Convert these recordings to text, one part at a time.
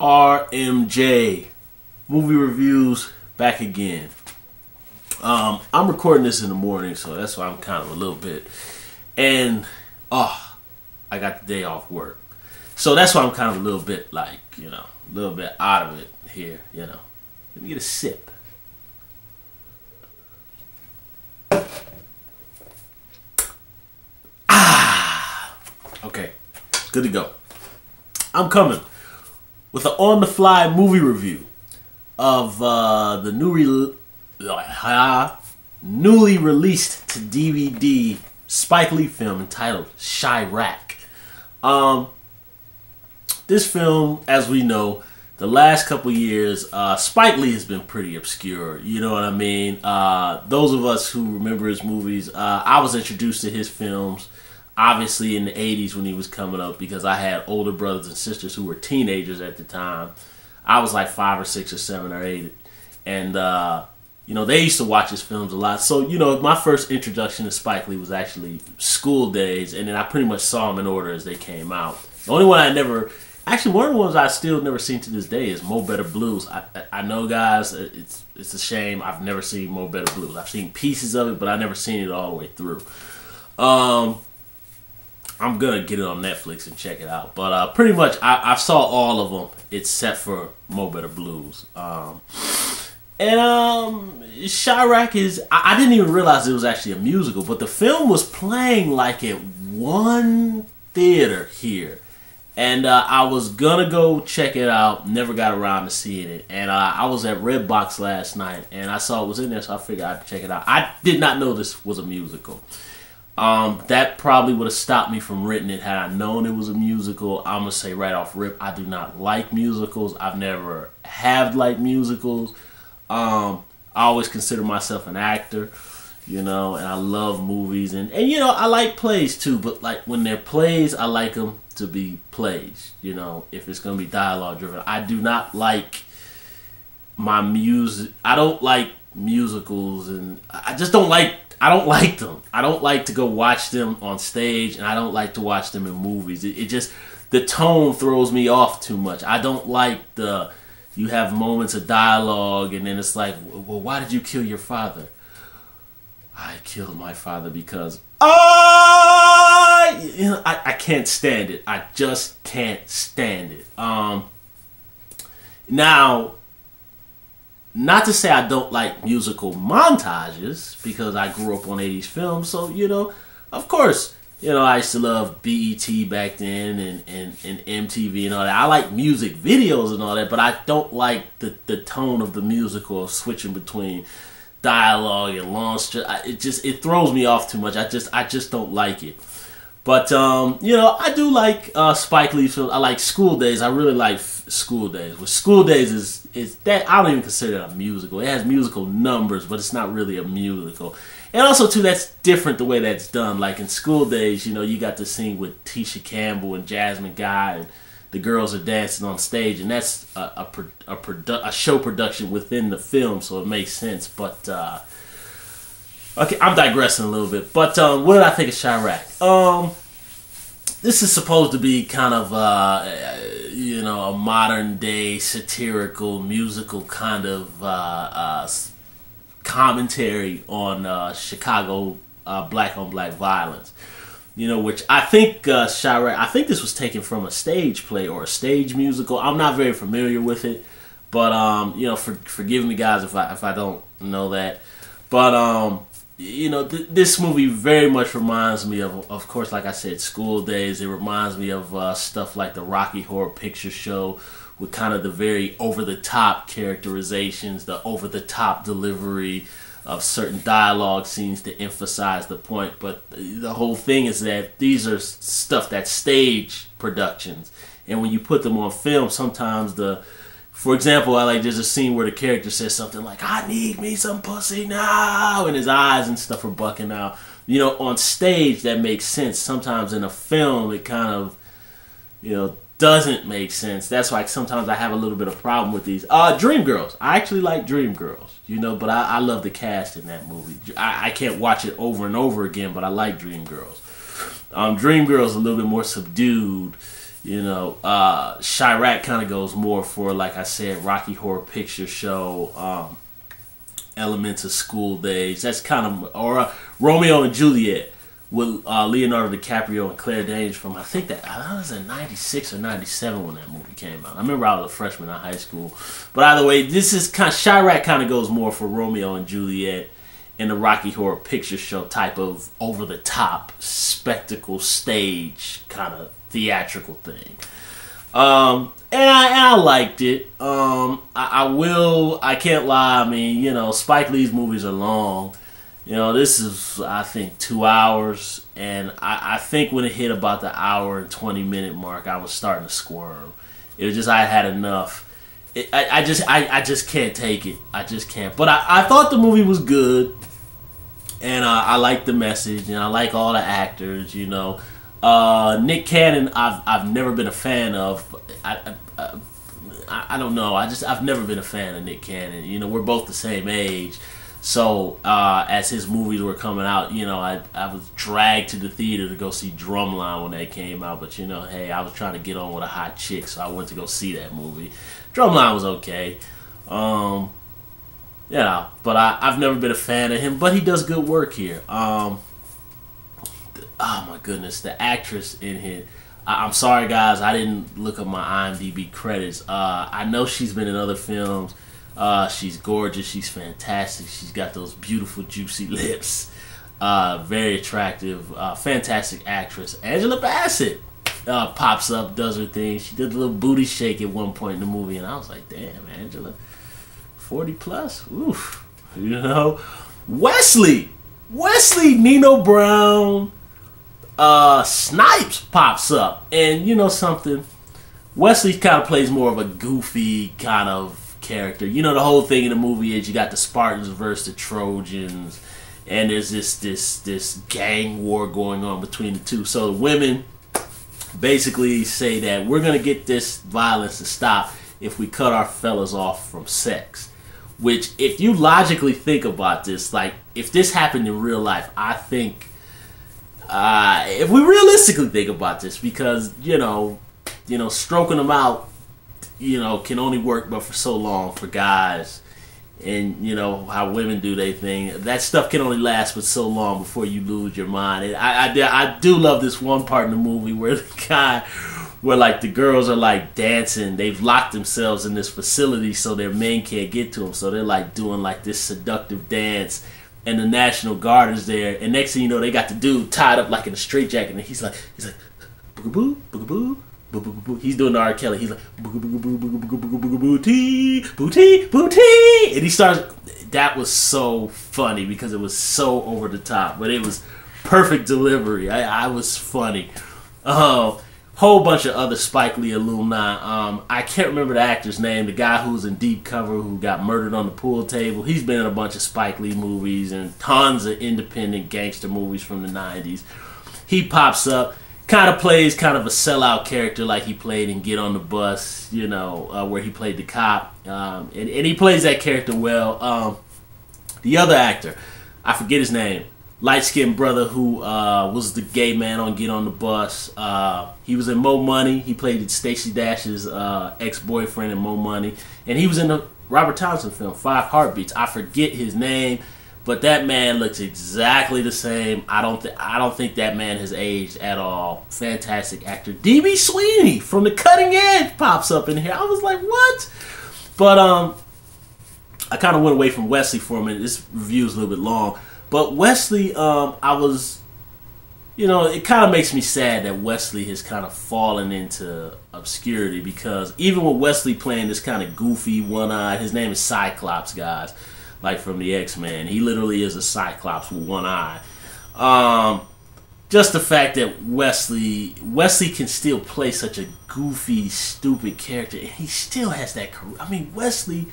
RMJ movie reviews back again. I'm recording this in the morning, so that's why I'm kind of a little bit, and I got the day off work, so that's why I'm kind of a little bit like, a little bit out of it here. Let me get a sip. Okay, good to go. I'm coming with an on-the-fly movie review of the newly released to DVD Spike Lee film entitled Chi-Raq. This film, as we know, the last couple years, Spike Lee has been pretty obscure. You know what I mean? Those of us who remember his movies, I was introduced to his films obviously in the 80s when he was coming up, because I had older brothers and sisters who were teenagers at the time. I was like 5 or 6 or 7 or 8, and they used to watch his films a lot. So my first introduction to Spike Lee was actually School Days, and then I pretty much saw them in order as they came out. The only one I never, actually one of the ones I still never seen to this day is Mo Better Blues. I know, guys, it's a shame I've never seen Mo Better Blues. I've seen pieces of it, but I never seen it all the way through. I'm gonna get it on Netflix and check it out, but pretty much I saw all of them except for Mo Better Blues. Chi-Raq is, I didn't even realize it was actually a musical, but the film was playing like at one theater here, and I was gonna go check it out, never got around to seeing it, and I was at Redbox last night and I saw it was in there, so I figured I'd check it out. I did not know this was a musical. That probably would have stopped me from renting it had I known it was a musical. I'm going to say right off rip, I do not like musicals. I've never have liked musicals. I always consider myself an actor, and I love movies. And I like plays too, but like when they're plays, I like them to be plays, if it's going to be dialogue driven. I do not like my music. I don't like musicals, and I just don't like I don't like them. I don't like to go watch them on stage, and I don't like to watch them in movies. It just, the tone throws me off too much. I don't like you have moments of dialogue, and then it's like, well, why did you kill your father? I killed my father because I can't stand it. I just can't stand it. Now, not to say I don't like musical montages, because I grew up on 80s films, so, of course, I used to love BET back then and MTV and all that. I like music videos and all that, but I don't like the tone of the musical, of switching between dialogue and long stretch. It throws me off too much. I just don't like it. But, I do like Spike Lee films. I like School Days. I really like School Days. Well, School Days is that, I don't even consider it a musical. It has musical numbers, but it's not really a musical. And also, too, that's different the way that's done. Like in School Days, you got the scene with Tisha Campbell and Jasmine Guy, and the girls are dancing on stage, and that's a show production within the film, so it makes sense. But, okay, I'm digressing a little bit, but what did I think of Chi-Raq? This is supposed to be kind of, a modern-day satirical, musical kind of commentary on Chicago black-on-black violence. Which I think Chi-Raq, I think this was taken from a stage play or a stage musical. I'm not very familiar with it, but forgive me, guys, if I don't know that. But this movie very much reminds me of course, like I said, School Days. It reminds me of stuff like the Rocky Horror Picture Show, with kind of the very over-the-top characterizations, the over-the-top delivery of certain dialogue scenes to emphasize the point. But the whole thing is that these are stuff that's stage productions, and when you put them on film, sometimes for example, there's a scene where the character says something like, "I need me some pussy now," and his eyes and stuff are bucking out. On stage that makes sense. Sometimes in a film it kind of, doesn't make sense. That's why sometimes I have a little bit of problem with these. Dreamgirls. I actually like Dreamgirls, but I love the cast in that movie. I can't watch it over and over again, but I like Dreamgirls. Dreamgirls a little bit more subdued. Chi-Raq kind of goes more for, like I said, Rocky Horror Picture Show, elements of School Days. That's kind of, or Romeo and Juliet with Leonardo DiCaprio and Claire Danes from, I think that was in 96 or 97 when that movie came out. I remember I was a freshman in high school. But either way, this is kind of, Chi-Raq kind of goes more for Romeo and Juliet and the Rocky Horror Picture Show type of over-the-top spectacle stage kind of theatrical thing. And I liked it. I can't lie. I mean, Spike Lee's movies are long. This is, I think, 2 hours. And I think when it hit about the hour and 20-minute mark, I was starting to squirm. It was just, I had enough. I just can't take it. I just can't. But I thought the movie was good. And I like the message. And I like all the actors, Nick Cannon, I've never been a fan of. I don't know. I've never been a fan of Nick Cannon. We're both the same age, so as his movies were coming out, I was dragged to the theater to go see Drumline when that came out. But hey, I was trying to get on with a hot chick, so I went to go see that movie. Drumline was okay. But I've never been a fan of him. But he does good work here. Oh my goodness, the actress in here. I'm sorry guys, I didn't look up my IMDb credits. I know she's been in other films. She's gorgeous, she's fantastic. She's got those beautiful juicy lips. Very attractive, fantastic actress. Angela Bassett pops up, does her thing. She did a little booty shake at one point in the movie, and I was like, damn, Angela, 40 plus, oof. Wesley Nino Brown, Snipes pops up, and something, Wesley kind of plays more of a goofy kind of character. The whole thing in the movie is you got the Spartans versus the Trojans, and there's this gang war going on between the two. So the women basically say that we're gonna get this violence to stop if we cut our fellas off from sex. Which, if you logically think about this, like if this happened in real life, I think. If we realistically think about this, because stroking them out, can only work but for so long for guys, and how women do their thing. That stuff can only last for so long before you lose your mind. And I do love this one part in the movie where like the girls are like dancing. They've locked themselves in this facility so their men can't get to them. So they're like doing like this seductive dance. And the National Guard is there, and next thing you know, they got the dude tied up like in a straitjacket, and he's like, boogaboo, boogaboo, boogaboo. He's doing the R. Kelly. He's like, boogaboo, boogaboo, boogaboo, booty, booty, booty, and he starts. That was so funny because it was so over the top, but it was perfect delivery. I was funny. Whole bunch of other Spike Lee alumni. I can't remember the actor's name. The guy who's in Deep Cover, who got murdered on the pool table. He's been in a bunch of Spike Lee movies and tons of independent gangster movies from the 90s. He pops up, kind of plays kind of a sellout character like he played in Get on the Bus, where he played the cop. And he plays that character well. The other actor, I forget his name. Light-skinned brother who was the gay man on Get on the Bus. He was in Mo Money. He played Stacey Dash's ex-boyfriend in Mo Money. And he was in the Robert Townsend film, 5 Heartbeats. I forget his name, but that man looks exactly the same. I don't think that man has aged at all. Fantastic actor. D.B. Sweeney from The Cutting Edge pops up in here. I was like, what? But I kind of went away from Wesley for a minute. This review is a little bit long. But Wesley, it kind of makes me sad that Wesley has kind of fallen into obscurity, because even with Wesley playing this kind of goofy, one-eyed, his name is Cyclops, guys, like from the X-Men. He literally is a Cyclops with one eye. Just the fact that Wesley can still play such a goofy, stupid character, and he still has that career. I mean, Wesley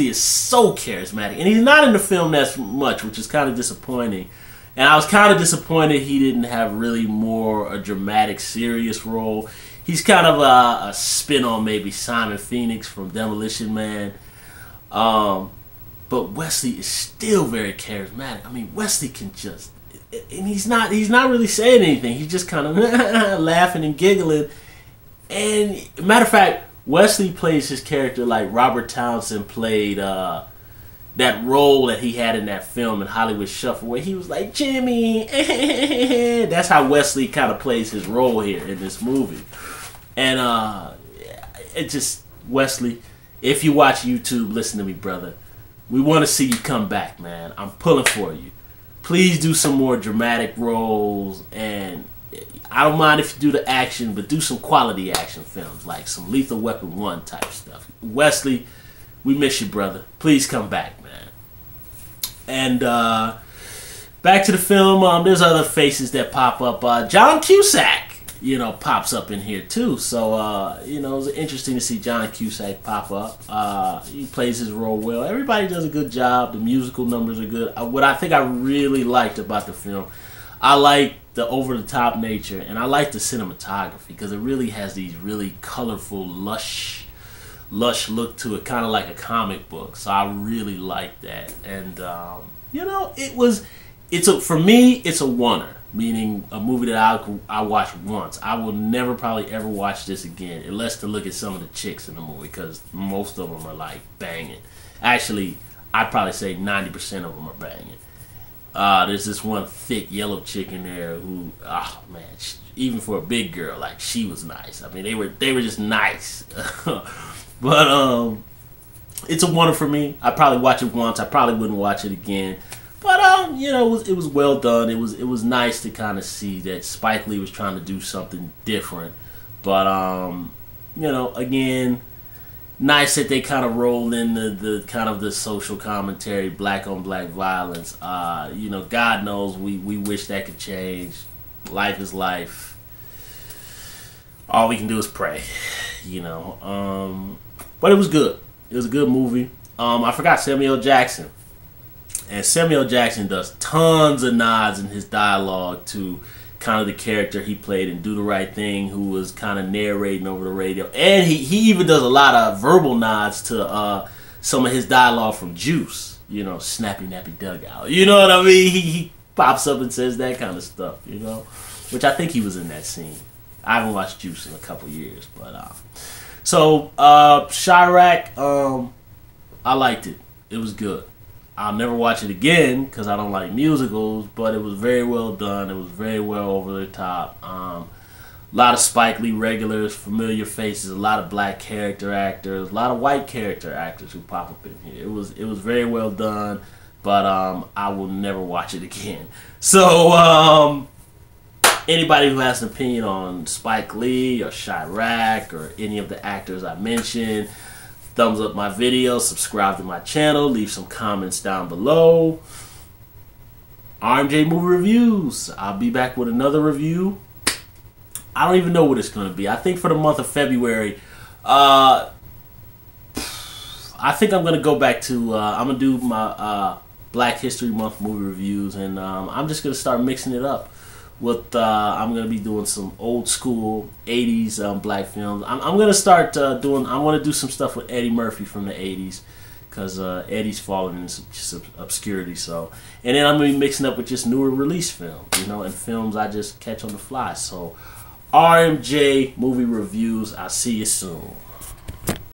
is so charismatic, and he's not in the film that much, which is kind of disappointing. And I was kind of disappointed he didn't have really more a dramatic, serious role. He's kind of a spin on maybe Simon Phoenix from Demolition Man. But Wesley is still very charismatic. I mean, Wesley can just, and he's not really saying anything. He's just kind of laughing and giggling. And matter of fact, Wesley plays his character like Robert Townsend played that role that he had in that film in Hollywood Shuffle, where he was like, Jimmy. That's how Wesley kind of plays his role here in this movie. And it just, Wesley, if you watch YouTube, listen to me, brother. We want to see you come back, man. I'm pulling for you. Please do some more dramatic roles, and I don't mind if you do the action, but do some quality action films, like some Lethal Weapon 1 type stuff. Wesley, we miss you, brother. Please come back, man. And back to the film, there's other faces that pop up. John Cusack, pops up in here too. So, it was interesting to see John Cusack pop up. He plays his role well. Everybody does a good job. The musical numbers are good. What I think I really liked about the film, I like the over-the-top nature, and I like the cinematography, because it really has these really colorful, lush look to it, kind of like a comic book. So I really like that. And, for me, it's a oneer. Meaning a movie that I watched once. I will never probably ever watch this again, unless to look at some of the chicks in the movie, because most of them are like banging. Actually, I'd probably say 90% of them are banging. There's this one thick yellow chick in there who, oh man, even for a big girl, like, she was nice. I mean, they were just nice. But it's a wonder for me. I probably watch it once. I probably wouldn't watch it again. But it was well done. It was nice to kind of see that Spike Lee was trying to do something different. But again, nice that they kind of rolled in the kind of the social commentary, black on black violence. God knows we wish that could change. Life is life. All we can do is pray. But it was good. It was a good movie. I forgot Samuel Jackson. And Samuel Jackson does tons of nods in his dialogue to kind of the character he played in Do the Right Thing, who was kind of narrating over the radio. And he even does a lot of verbal nods to some of his dialogue from Juice. Snappy nappy dugout. You know what I mean? He pops up and says that kind of stuff, which I think he was in that scene. I haven't watched Juice in a couple years. But Chi-Raq, I liked it. It was good. I'll never watch it again because I don't like musicals, but it was very well done. It was very well over the top. A lot of Spike Lee regulars, familiar faces, a lot of black character actors, a lot of white character actors who pop up in here. It was very well done, but I will never watch it again. So anybody who has an opinion on Spike Lee or Chi-Raq or any of the actors I mentioned, thumbs up my video, subscribe to my channel, leave some comments down below. RMJ Movie Reviews. I'll be back with another review. I don't even know what it's going to be. I think for the month of February, I think I'm going to go back to, I'm going to do my Black History Month movie reviews, and I'm just going to start mixing it up. I'm going to be doing some old school 80s black films. I'm going to start I want to do some stuff with Eddie Murphy from the 80s, because Eddie's fallen into some obscurity. So, and then I'm going to be mixing up with just newer release films, and films I just catch on the fly. So RMJ Movie Reviews. I'll see you soon.